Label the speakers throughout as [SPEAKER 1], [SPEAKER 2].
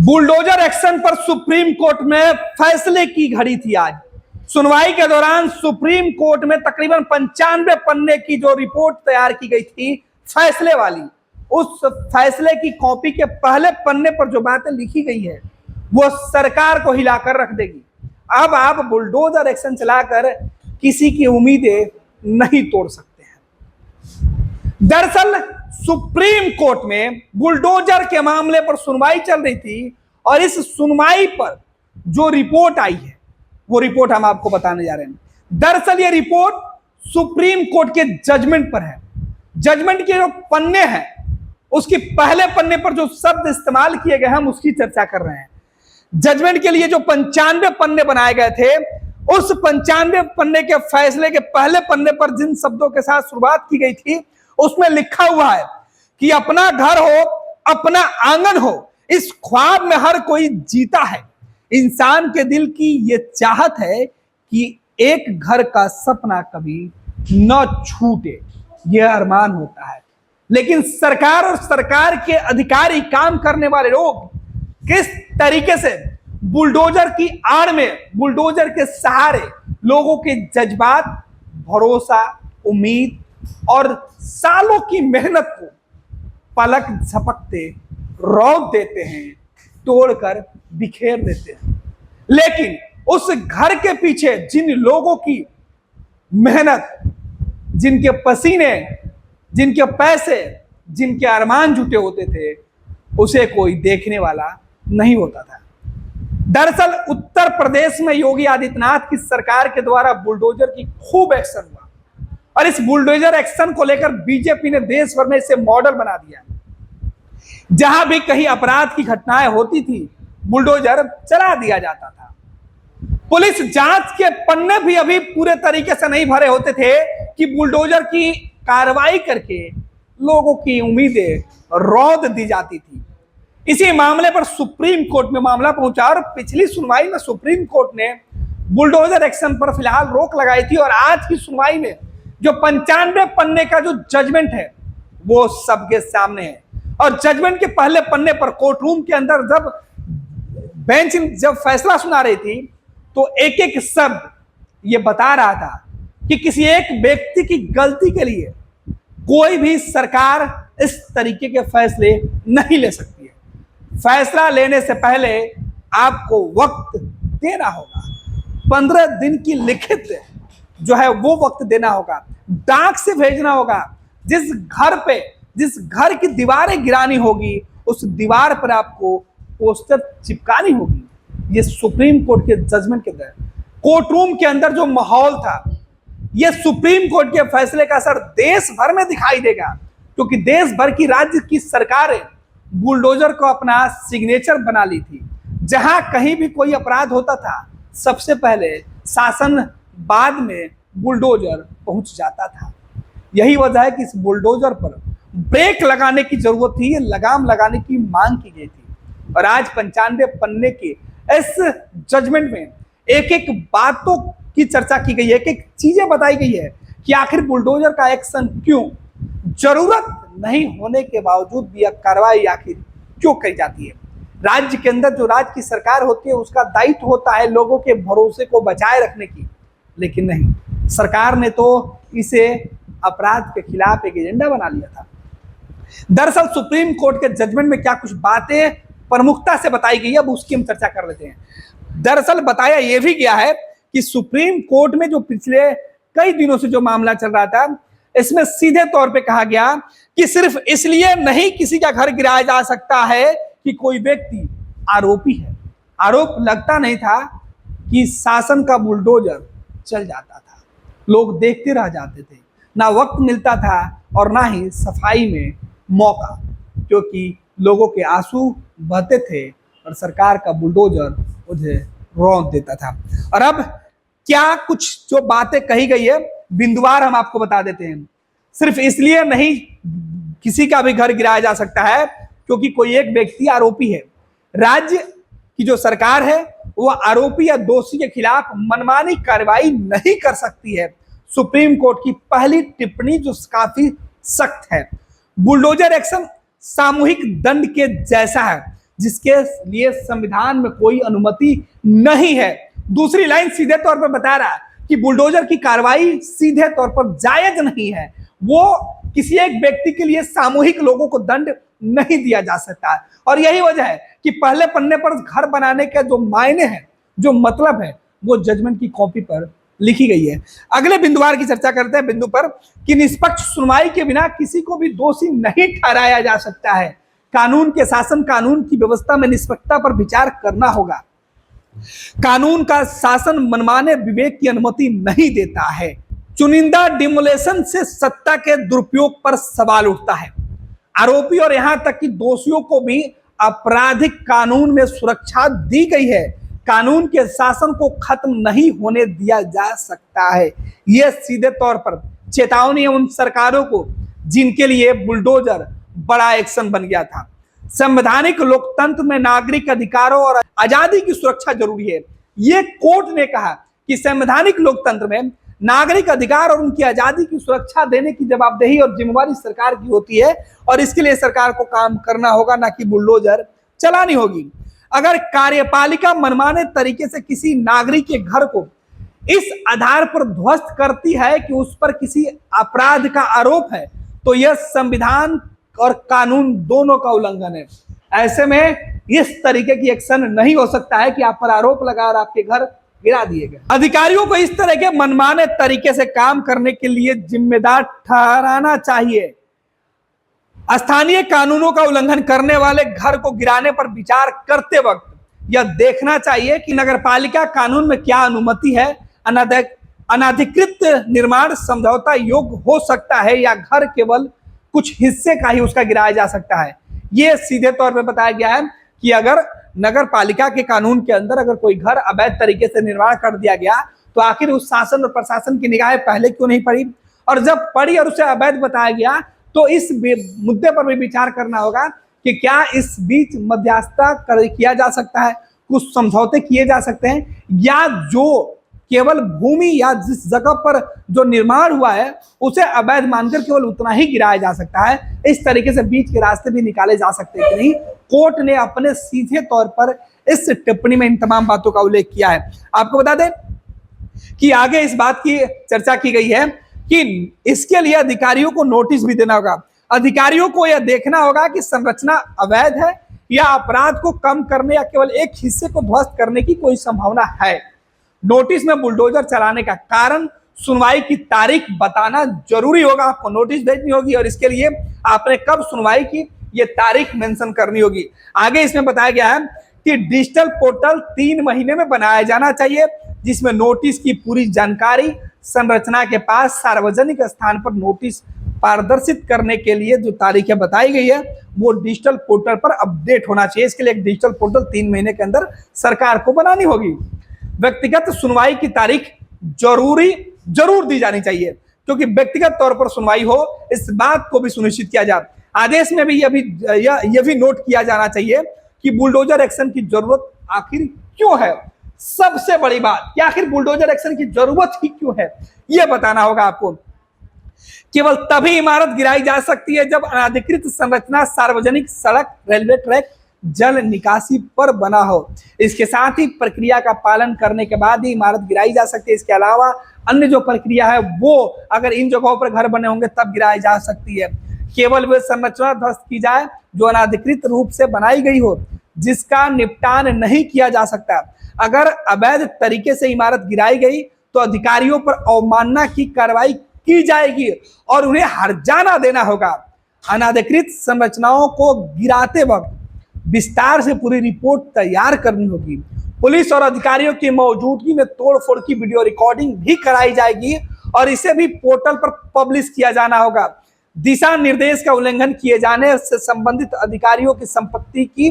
[SPEAKER 1] Bulldozer action पर supreme court में फैसले की घड़ी थी आज। सुनवाई के दौरान सुप्रीम कोर्ट में तकरीबन 95 पन्ने की जो रिपोर्ट तैयार की गई थी फैसले वाली, उस फैसले की कॉपी के पहले पन्ने पर जो बातें लिखी गई है वो सरकार को हिलाकर रख देगी। अब आप बुलडोजर एक्शन चलाकर किसी की उम्मीदें नहीं तोड़ सकते हैं। दरअसल सुप्रीम कोर्ट में बुलडोजर के मामले पर सुनवाई चल रही थी और इस सुनवाई पर जो रिपोर्ट आई है वो रिपोर्ट हम आपको बताने जा रहे हैं। दरअसल ये रिपोर्ट सुप्रीम कोर्ट के जजमेंट पर है। जजमेंट के जो पन्ने हैं उसके पहले पन्ने पर जो शब्द इस्तेमाल किए गए हम उसकी चर्चा कर रहे हैं। जजमेंट के लिए जो 95 पन्ने बनाए गए थे, उस 95 पन्ने के फैसले के पहले पन्ने पर जिन शब्दों के साथ शुरुआत की गई थी उसमें लिखा हुआ है कि अपना घर हो, अपना आंगन हो, इस ख्वाब में हर कोई जीता है। इंसान के दिल की ये चाहत है कि एक घर का सपना कभी न छूटे, यह अरमान होता है। लेकिन सरकार और सरकार के अधिकारी, काम करने वाले लोग किस तरीके से बुलडोजर की आड़ में, बुलडोजर के सहारे लोगों के जज्बात, भरोसा, उम्मीद और सालों की मेहनत को पलक झपकते रौंद देते हैं, तोड़कर बिखेर देते हैं। लेकिन उस घर के पीछे जिन लोगों की मेहनत, जिनके पसीने, जिनके पैसे, जिनके अरमान जुटे होते थे, उसे कोई देखने वाला नहीं होता था। दरअसल उत्तर प्रदेश में योगी आदित्यनाथ की सरकार के द्वारा बुलडोजर की खूब एक्शन हुआ और इस बुलडोजर एक्शन को लेकर बीजेपी ने देश भर में इसे मॉडल बना दिया। जहां भी कहीं अपराध की घटनाएं होती थी, बुलडोजर चला दिया जाता था। पुलिस जांच के पन्ने भी अभी पूरे तरीके से नहीं भरे होते थे कि बुलडोजर की कार्रवाई करके लोगों की उम्मीदें रौंद दी जाती थी। इसी मामले पर सुप्रीम कोर्ट में मामला पहुंचा और पिछली सुनवाई में सुप्रीम कोर्ट ने बुलडोजर एक्शन पर फिलहाल रोक लगाई थी और आज की सुनवाई में जो 95 पन्ने का जो जजमेंट है वो सबके सामने है। और जजमेंट के पहले पन्ने पर कोर्ट रूम के अंदर जब बेंच जब फैसला सुना रही थी तो एक एक शब्द ये बता रहा था कि किसी एक व्यक्ति की गलती के लिए कोई भी सरकार इस तरीके के फैसले नहीं ले सकती है। फैसला लेने से पहले आपको वक्त देना होगा, 15 दिन की लिखित जो है वो वक्त देना होगा, डाक से भेजना होगा। जिस घर की दीवारें गिरानी होगी उस दीवार पर आपको पोस्टर चिपकानी होगी। ये सुप्रीम कोर्ट के जजमेंट के तहत कोर्ट रूम के अंदर जो माहौल था, ये सुप्रीम कोर्ट के फैसले का असर देश भर में दिखाई देगा, क्योंकि देश भर की राज्य की सरकारें बुलडोजर को अपना सिग्नेचर बना ली थी। जहां कहीं भी कोई अपराध होता था सबसे पहले शासन बाद में बुलडोजर पहुंच जाता था। यही वजह है कि इस बुलडोजर पर ब्रेक लगाने की जरूरत थी, ये लगाम लगाने की मांग की गई थी। और आज 95 पन्ने के इस जजमेंट में एक एक बातों की चर्चा की गई है, एक एक चीजें बताई गई है कि आखिर बुलडोजर का एक्शन क्यों, जरूरत नहीं होने के बावजूद भी यह कार्रवाई आखिर क्यों की जाती है। राज्य के अंदर जो राज्य की सरकार होती है उसका दायित्व होता है लोगों के भरोसे को बचाए रखने की, लेकिन नहीं, सरकार ने तो इसे अपराध के खिलाफ एक एजेंडा बना लिया था। दरअसल सुप्रीम कोर्ट के जजमेंट में क्या कुछ बातें प्रमुखता से बताई गई है, अब उसकी हम चर्चा कर लेते हैं। दरअसल बताया यह भी गया है कि सुप्रीम कोर्ट में जो पिछले कई दिनों से जो मामला चल रहा था, इसमें सीधे तौर पे कहा गया कि सिर्फ इसलिए नहीं किसी का घर गिराया जा सकता है कि कोई व्यक्ति आरोपी है। आरोप लगता नहीं था कि शासन का बुलडोजर चल जाता था, लोग देखते रह जाते थे, ना वक्त मिलता था और ना ही सफाई में मौका, क्योंकि लोगों के आंसू बहते थे और सरकार का बुलडोजर उन्हें रौंद देता था। और अब क्या कुछ जो बातें कही गई है बिंदुवार हम आपको बता देते हैं। सिर्फ इसलिए नहीं किसी का भी घर गिराया जा सकता है क्योंकि कोई एक व्यक्ति आरोपी है। राज्य की जो सरकार है वो आरोपी या दोषी के खिलाफ मनमानी कार्रवाई नहीं कर सकती है। सुप्रीम कोर्ट की पहली टिप्पणी जो काफी सख्त है। बुलडोजर एक्शन सामूहिक दंड के जैसा है। जिसके लिए संविधान में कोई अनुमति नहीं है। दूसरी लाइन सीधे तौर पर बता रहा है कि बुलडोजर की कार्रवाई सीधे तौर पर जायज नहीं है। वो किसी एक व्यक्ति के लिए सामूहिक लोगों को दंड नहीं दिया जा सकता है। और यही वजह है कि पहले पन्ने पर घर बनाने का जो मायने है, जो मतलब है, वो जजमेंट की कॉपी पर लिखी गई है। अगले बिंदुवार की चर्चा करते हैं बिंदु पर कि निष्पक्ष सुनवाई के बिना किसी को भी दोषी नहीं ठहराया जा सकता है। कानून के शासन, कानून की व्यवस्था में निष्पक्षता पर विचार करना होगा। कानून का शासन मनमाने विवेक की अनुमति नहीं देता है। चुनिंदा डिमोलेशन से सत्ता के दुरुपयोग पर सवाल उठता है। आरोपी और यहां तक कि दोषियों को भी आपराधिक कानून में सुरक्षा दी गई है। कानून के शासन को खत्म नहीं होने दिया जा सकता है। यह सीधे तौर पर चेतावनी है उन सरकारों को जिनके लिए बुलडोजर बड़ा एक्शन बन गया था। संवैधानिक लोकतंत्र में नागरिक अधिकारों और आजादी की सुरक्षा जरूरी है। यह कोर्ट ने कहा कि संवैधानिक लोकतंत्र में नागरिक अधिकार और उनकी आजादी की सुरक्षा देने की जवाबदेही और जिम्मेवारी सरकार की होती है और इसके लिए सरकार को काम करना होगा, ना कि बुलडोजर चलानी होगी। अगर कार्यपालिका मनमाने तरीके से किसी नागरिक के घर को इस आधार पर ध्वस्त करती है कि उस पर किसी अपराध का आरोप है, तो यह संविधान और कानून दोनों का उल्लंघन है। ऐसे में इस तरीके की एक्शन नहीं हो सकता है कि आप पर आरोप लगा और आपके घर गिरा दिए गए। अधिकारियों को इस तरह के मनमाने तरीके से काम करने के लिए जिम्मेदार ठहराना चाहिए। स्थानीय कानूनों का उल्लंघन करने वाले घर को गिराने पर विचार करते वक्त यह देखना चाहिए कि नगरपालिका कानून में क्या अनुमति है। अनाधिकृत निर्माण समझौता योग्य हो सकता है या घर केवल कुछ हिस्से का ही उसका गिराया जा सकता है। यह सीधे तौर पर बताया गया है कि अगर नगर पालिका के कानून के अंदर अगर कोई घर अवैध तरीके से निर्माण कर दिया गया तो आखिर उस शासन और प्रशासन की निगाहें पहले क्यों नहीं पड़ी, और जब पड़ी और उसे अवैध बताया गया तो इस मुद्दे पर भी विचार करना होगा कि क्या इस बीच मध्यस्थता किया जा सकता है, कुछ समझौते किए जा सकते हैं, या जो केवल भूमि या जिस जगह पर जो निर्माण हुआ है उसे अवैध मानकर केवल उतना ही गिराया जा सकता है। इस तरीके से बीच के रास्ते भी निकाले जा सकते हैं कि नहीं। कोर्ट ने अपने सीधे तौर पर इस टिप्पणी में इन तमाम बातों का उल्लेख किया है। आपको बता दें कि आगे इस बात की चर्चा की गई है कि इसके लिए अधिकारियों को नोटिस भी देना होगा। अधिकारियों को यह देखना होगा कि संरचना अवैध है या अपराध को कम करने या केवल एक हिस्से को ध्वस्त करने की कोई संभावना है। नोटिस में बुलडोजर चलाने का कारण, सुनवाई की तारीख बताना जरूरी होगा। आपको नोटिस भेजनी होगी और इसके लिए आपने कब सुनवाई की ये तारीख मेंशन करनी होगी। आगे इसमें बताया गया है कि डिजिटल पोर्टल 3 महीने में बनाया जाना चाहिए जिसमें नोटिस की पूरी जानकारी संरचना के पास सार्वजनिक स्थान पर नोटिस पारदर्शित करने के लिए जो तारीखें बताई गई है वो डिजिटल पोर्टल पर अपडेट होना चाहिए। इसके लिए एक डिजिटल पोर्टल 3 महीने के अंदर सरकार को बनानी होगी। व्यक्तिगत सुनवाई की तारीख जरूर दी जानी चाहिए क्योंकि व्यक्तिगत तौर पर सुनवाई हो, इस बात को भी सुनिश्चित किया जाए। आदेश में भी यह भी नोट किया जाना चाहिए कि बुलडोजर एक्शन की जरूरत आखिर क्यों है। सबसे बड़ी बात कि आखिर बुलडोजर एक्शन की जरूरत ही क्यों है यह बताना होगा आपको। केवल तभी इमारत गिराई जा सकती है जब अनाधिकृत संरचना सार्वजनिक सड़क, रेलवे ट्रैक, जल निकासी पर बना हो। इसके साथ ही प्रक्रिया का पालन करने के बाद ही इमारत गिराई जा सकती है। इसके अलावा अन्य जो प्रक्रिया है वो अगर इन जगहों पर घर बने होंगे तब गिराई जा सकती है। केवल वे संरचना ध्वस्त की जाए जो अनाधिकृत रूप से बनाई गई हो, जिसका निपटान नहीं किया जा सकता। अगर अवैध तरीके से इमारत गिराई गई तो अधिकारियों पर अवमानना की कार्रवाई की जाएगी और उन्हें हर्जाना देना होगा। अनाधिकृत संरचनाओं को गिराते वक्त विस्तार से पूरी रिपोर्ट तैयार करनी होगी। पुलिस और अधिकारियों की मौजूदगी में तोड़फोड़ की वीडियो रिकॉर्डिंग भी कराई जाएगी और इसे भी पोर्टल पर पब्लिश किया जाना होगा। दिशा निर्देश का उल्लंघन किए जाने से संबंधित अधिकारियों की संपत्ति की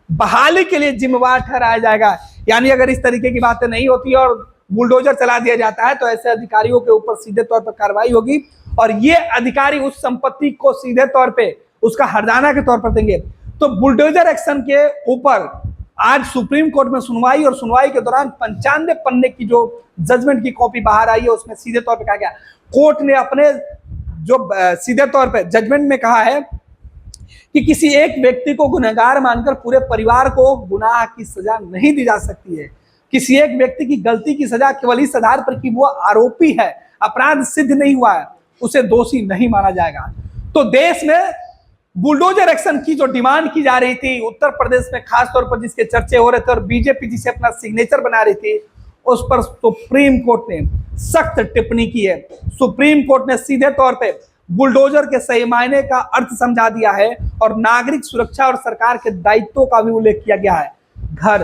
[SPEAKER 1] बहाली के लिए जिम्मेवार ठहराया जाएगा। यानी अगर इस तरीके की बातें नहीं होती और बुलडोजर चला दिया जाता है तो ऐसे अधिकारियों के ऊपर सीधे तौर पर कार्रवाई होगी और ये अधिकारी उस संपत्ति को सीधे तौर पे उसका हर्जाना के तौर पर देंगे। तो बुलडोजर एक्शन के ऊपर आज सुप्रीम कोर्ट में सुनवाई और सुनवाई के दौरान 95 पन्ने की जो जजमेंट की कॉपी बाहर आई है उसमें सीधे तौर पे कहा गया, कोर्ट ने अपने जो सीधे तौर पे जजमेंट में कहा है कि किसी एक व्यक्ति को गुनहगार मानकर पूरे परिवार को गुनाह की सजा नहीं दी जा सकती है। किसी एक व्यक्ति की गलती की सजा केवल इस आधार पर कि वो आरोपी है, अपराध सिद्ध नहीं हुआ है, उसे दोषी नहीं माना जाएगा। तो देश में बुलडोजर एक्शन की जो डिमांड की जा रही थी, उत्तर प्रदेश में खास तौर पर जिसके चर्चे हो रहे थे और बीजेपी जिसे अपना सिग्नेचर बना रही थी, उस पर सुप्रीम कोर्ट ने सख्त टिप्पणी की है। सुप्रीम कोर्ट ने सीधे तौर पे बुलडोजर के सही मायने का अर्थ समझा दिया है और नागरिक सुरक्षा और सरकार के दायित्वों का भी उल्लेख किया गया है। घर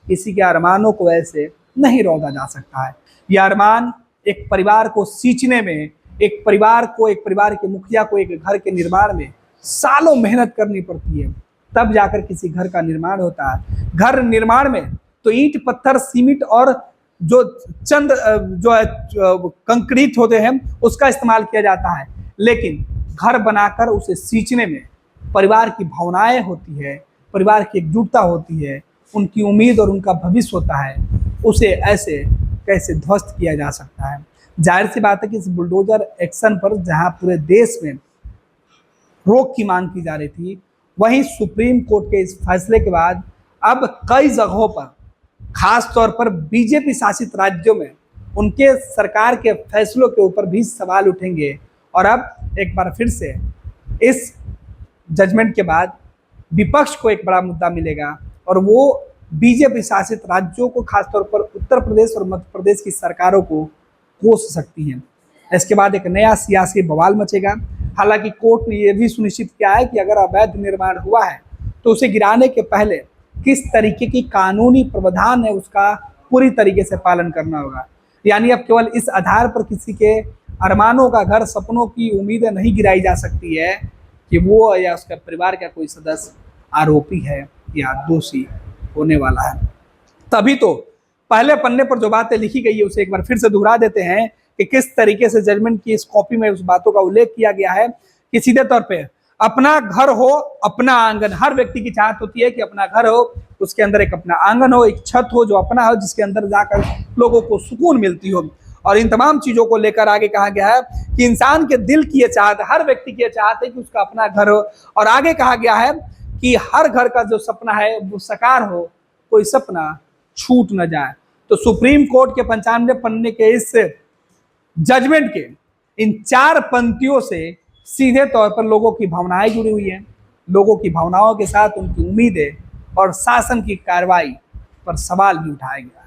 [SPEAKER 1] किसी के अरमानों को ऐसे नहीं रौंदा जा सकता है। यह अरमान एक परिवार को सींचने में, एक परिवार के मुखिया को एक घर के निर्माण में सालों मेहनत करनी पड़ती है, तब जाकर किसी घर का निर्माण होता है। घर निर्माण में तो ईंट, पत्थर, सीमेंट और जो कंक्रीट होते हैं उसका इस्तेमाल किया जाता है, लेकिन घर बनाकर उसे सींचने में परिवार की भावनाएं होती है, परिवार की एकजुटता होती है, उनकी उम्मीद और उनका भविष्य होता है, उसे ऐसे कैसे ध्वस्त किया जा सकता है। जाहिर सी बात है कि इस बुलडोजर एक्शन पर जहां पूरे देश में रोक की मांग की जा रही थी, वहीं सुप्रीम कोर्ट के इस फैसले के बाद अब कई जगहों पर, खास तौर पर बीजेपी शासित राज्यों में, उनके सरकार के फैसलों के ऊपर भी सवाल उठेंगे। और अब एक बार फिर से इस जजमेंट के बाद विपक्ष को एक बड़ा मुद्दा मिलेगा और वो बीजेपी शासित राज्यों को, खासतौर पर उत्तर प्रदेश और मध्य प्रदेश की सरकारों को कोस सकती हैं। इसके बाद एक नया सियासी बवाल मचेगा। हालांकि कोर्ट ने यह भी सुनिश्चित किया है कि अगर अवैध निर्माण हुआ है तो उसे गिराने के पहले किस तरीके की कानूनी प्रावधान है उसका पूरी तरीके से पालन करना होगा। यानी अब केवल इस आधार पर किसी के अरमानों का घर, सपनों की उम्मीदें नहीं गिराई जा सकती है कि वो या उसका परिवार का कोई सदस्य आरोपी है या दोषी होने वाला है। तभी तो पहले पन्ने पर जो बातें लिखी गई है उसे एक बार फिर से दोहरा देते हैं कि किस तरीके से जजमेंट की इस कॉपी में उस बातों का उल्लेख किया गया है कि सीधे तौर पे अपना घर हो, अपना आंगन, हर व्यक्ति की चाहत होती है कि अपना घर हो, उसके अंदर एक अपना आंगन हो, एक छत हो जो अपना हो, जिसके अंदर जाकर लोगों को सुकून मिलती हो। और इन तमाम चीजों को लेकर आगे कहा गया है कि इंसान के दिल की ये चाहत, हर व्यक्ति की ये चाहत है कि उसका अपना घर हो। और आगे कहा गया है कि हर घर का जो सपना है वो साकार हो, कोई सपना छूट न जाए। तो सुप्रीम कोर्ट के 95 पन्ने के इस जजमेंट के इन 4 पंक्तियों से सीधे तौर पर लोगों की भावनाएं जुड़ी हुई हैं। लोगों की भावनाओं के साथ उनकी उम्मीदें और शासन की कार्रवाई पर सवाल भी उठाया गया।